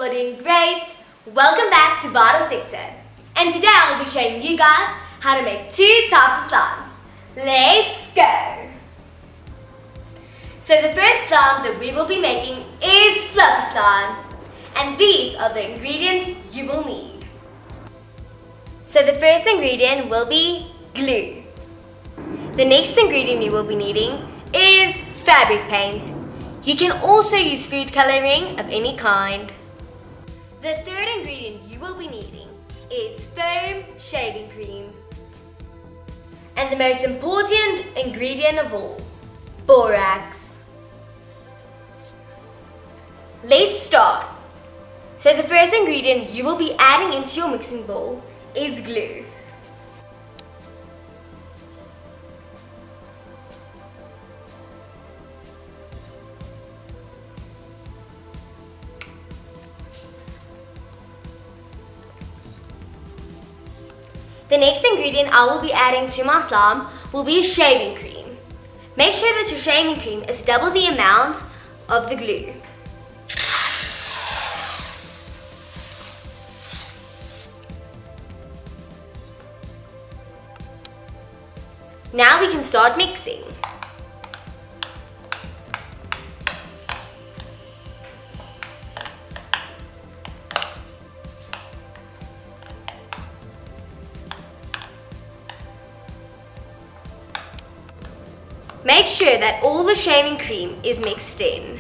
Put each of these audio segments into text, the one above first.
are doing great. Welcome back to Bottle Sector. And today I will be showing you guys how to make two types of slimes. Let's go! So the first slime that we will be making is fluffy slime. And these are the ingredients you will need. So the first ingredient will be glue. The next ingredient you will be needing is fabric paint. You can also use food coloring of any kind. The third ingredient you will be needing is foam shaving cream. And the most important ingredient of all, borax. Let's start. So the first ingredient you will be adding into your mixing bowl is glue. The next ingredient I will be adding to my slime will be shaving cream. Make sure that your shaving cream is double the amount of the glue. Now we can start mixing. Make sure that all the shaving cream is mixed in.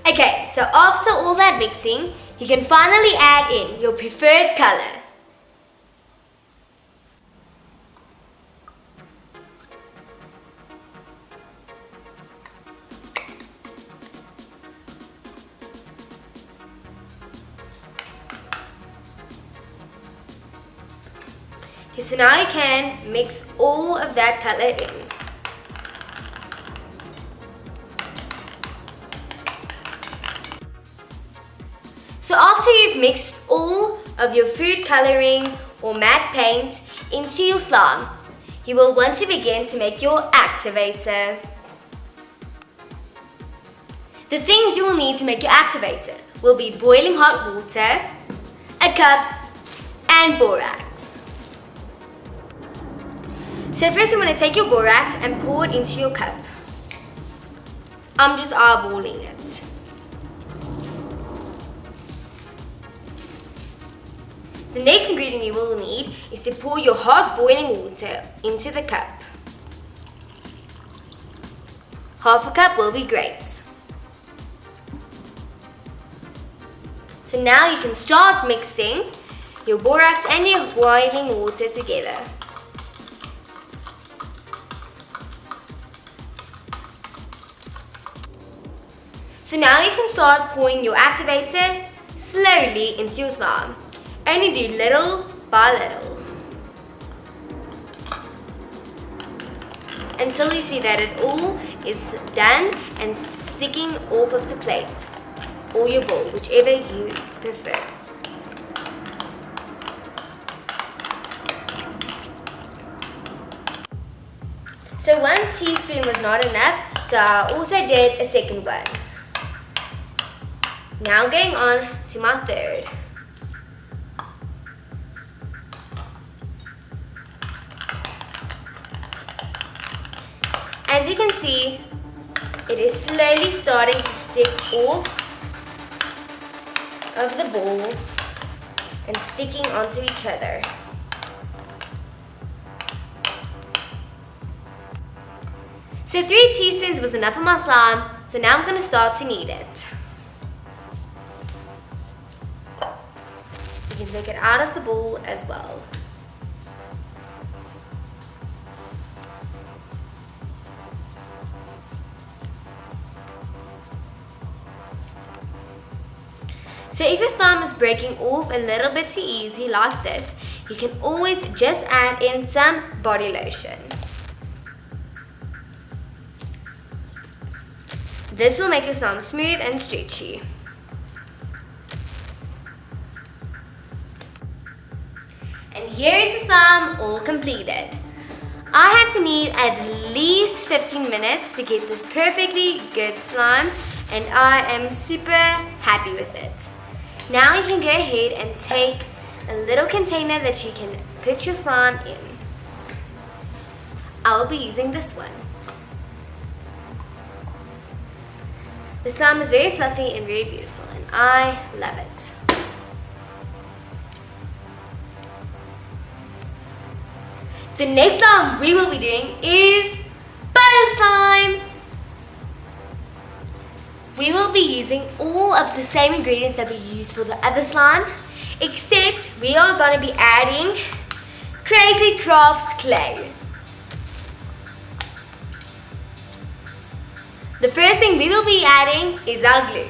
Okay, so after all that mixing, you can finally add in your preferred color. Okay, so now you can mix all of that color in. So after you've mixed all of your food coloring or matte paint into your slime, you will want to begin to make your activator. The things you will need to make your activator will be boiling hot water, a cup, and borax. So first you want to take your borax and pour it into your cup. I'm just eyeballing it. The next ingredient you will need is to pour your hot boiling water into the cup. Half a cup will be great. So now you can start mixing your borax and your boiling water together. So now you can start pouring your activator slowly into your slime. Only do little by little until you see that it all is done and sticking off of the plate or your bowl, whichever you prefer. So 1 teaspoon was not enough, so I also did a second one. Now going on to my third. As you can see, it is slowly starting to stick off of the bowl and sticking onto each other. So 3 teaspoons was enough of my slime, so now I'm going to start to knead it. You can take it out of the bowl as well. So if your slime is breaking off a little bit too easy like this, you can always just add in some body lotion. This will make your slime smooth and stretchy. And here is the slime all completed. I had to need at least 15 minutes to get this perfectly good slime, and I am super happy with it. Now you can go ahead and take a little container that you can put your slime in. I will be using this one. The slime is very fluffy and very beautiful, and I love it. The next slime we will be doing is butter slime. We will be using all of the same ingredients that we used for the other slime, except we are going to be adding Crazy Craft clay. The first thing we will be adding is our glue.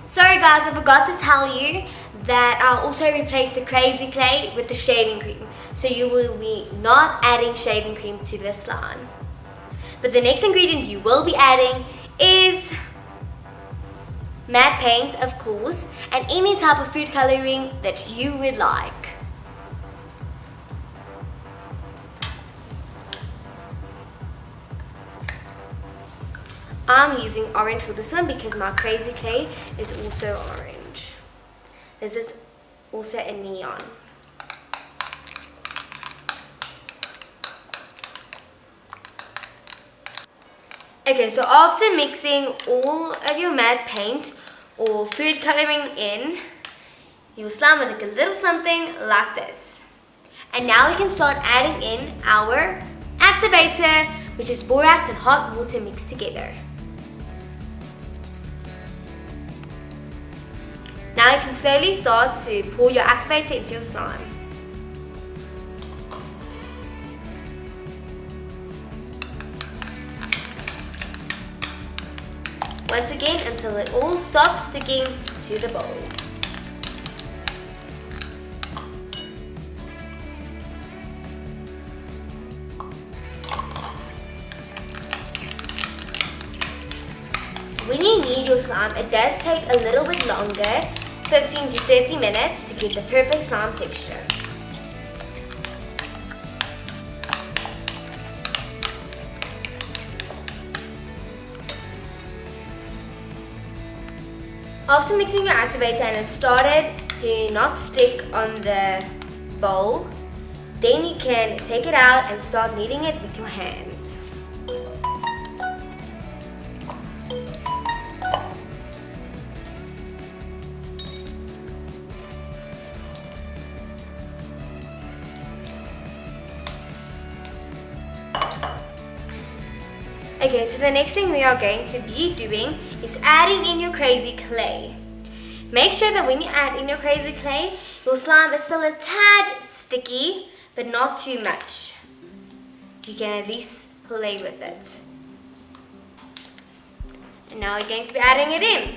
Sorry guys, I forgot to tell you that I'll also replace the crazy clay with the shaving cream. So you will be not adding shaving cream to this slime. But the next ingredient you will be adding is matte paint, of course, and any type of food coloring that you would like. I'm using orange for this one because my crazy clay is also orange. This is also a neon. Okay, so after mixing all of your matte paint or food coloring in, your slime will look a little something like this. And now we can start adding in our activator, which is borax and hot water mixed together. Now you can slowly start to pour your activator into your slime. Once again until it all stops sticking to the bowl. When you knead your slime, it does take a little bit longer, 15 to 30 minutes, to get the perfect slime texture. After mixing your activator and it started to not stick on the bowl, then you can take it out and start kneading it with your hands. Okay, so the next thing we are going to be doing is adding in your crazy clay. Make sure that when you add in your crazy clay, your slime is still a tad sticky, but not too much. You can at least play with it. And now we're going to be adding it in.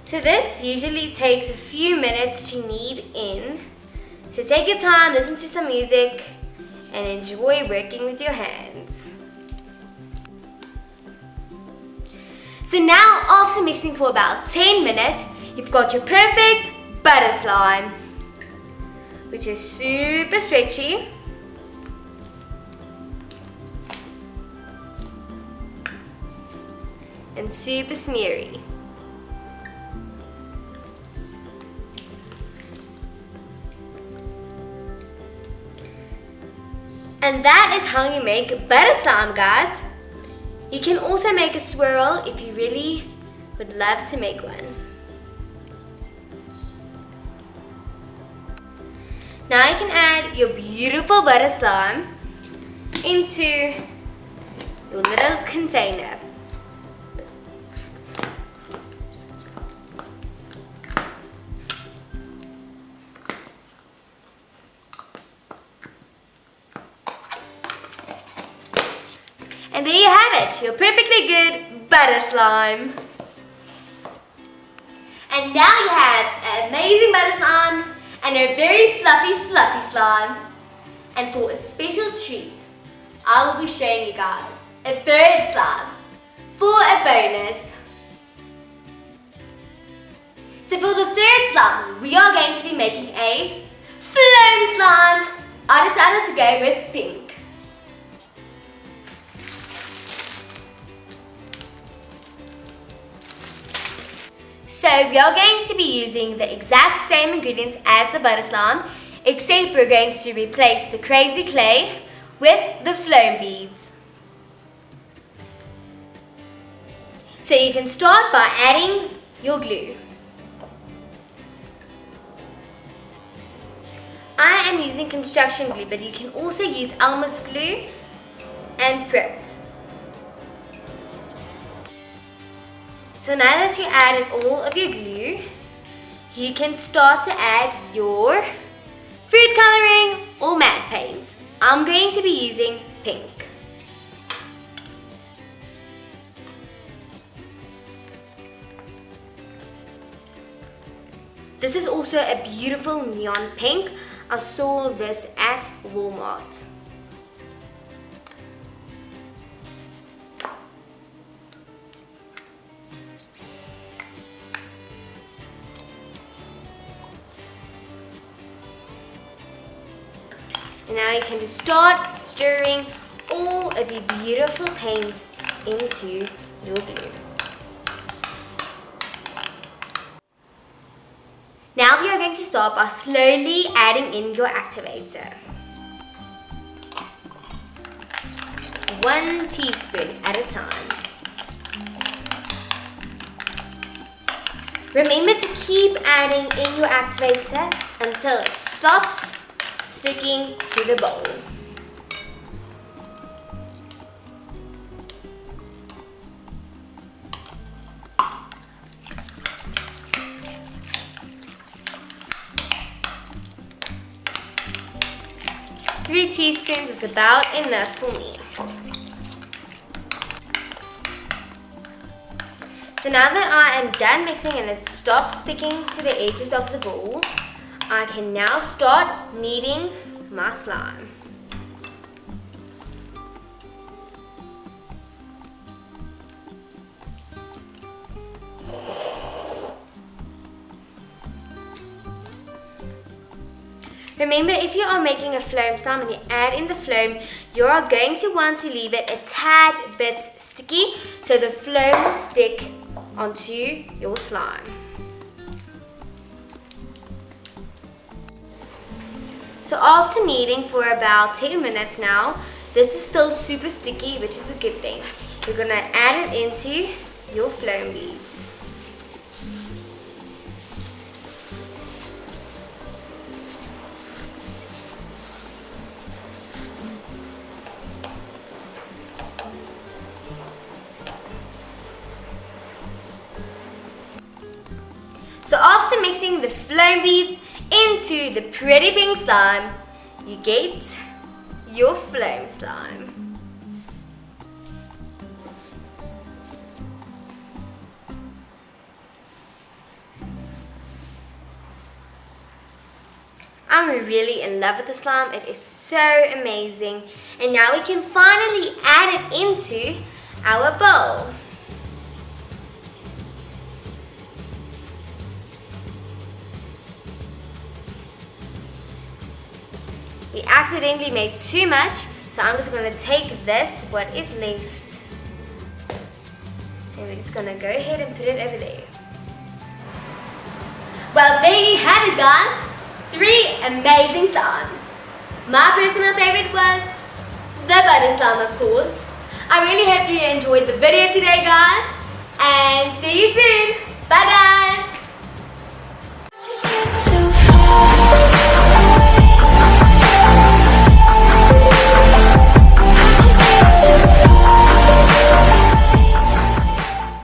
So this usually takes a few minutes to knead in. So take your time, listen to some music, and enjoy working with your hands. So now, after mixing for about 10 minutes, you've got your perfect butter slime, which is super stretchy. And super smeary. And that is how you make butter slime, guys. You can also make a swirl if you really would love to make one. Now you can add your beautiful butter slime into your little container. And there you have it, your perfectly good butter slime. And now you have an amazing butter slime and a very fluffy slime. And for a special treat, I will be showing you guys a third slime for a bonus. So for the third slime, we are going to be making a flame slime. I decided to go with pink. So we are going to be using the exact same ingredients as the butter slime, except we're going to replace the crazy clay with the foam beads. So you can start by adding your glue. I am using construction glue, but you can also use Elmer's glue and Pritt. So now that you added all of your glue, you can start to add your food coloring or matte paint. I'm going to be using pink. This is also a beautiful neon pink. I saw this at Walmart. And now you can just start stirring all of your beautiful paints into your glue. Now we are going to start by slowly adding in your activator. 1 teaspoon at a time. Remember to keep adding in your activator until it stops sticking to the bowl. Three teaspoons is about enough for me. So now that I am done mixing and it stopped sticking to the edges of the bowl, I can now start kneading my slime. Remember, if you are making a foam slime and you add in the foam, you are going to want to leave it a tad bit sticky so the foam will stick onto your slime. So after kneading for about 10 minutes now, this is still super sticky, which is a good thing. You're going to add it into your foam beads. So after mixing the foam beads into the pretty pink slime, you get your foam slime. I'm really in love with the slime. It is so amazing. And now we can finally add it into our bowl. We accidentally made too much, so I'm just going to take this, what is left, and we're just going to go ahead and put it over there. Well, there you have it, guys. 3 amazing slimes. My personal favorite was the butter slime, of course. I really hope you enjoyed the video today, guys, and see you soon. Bye, guys.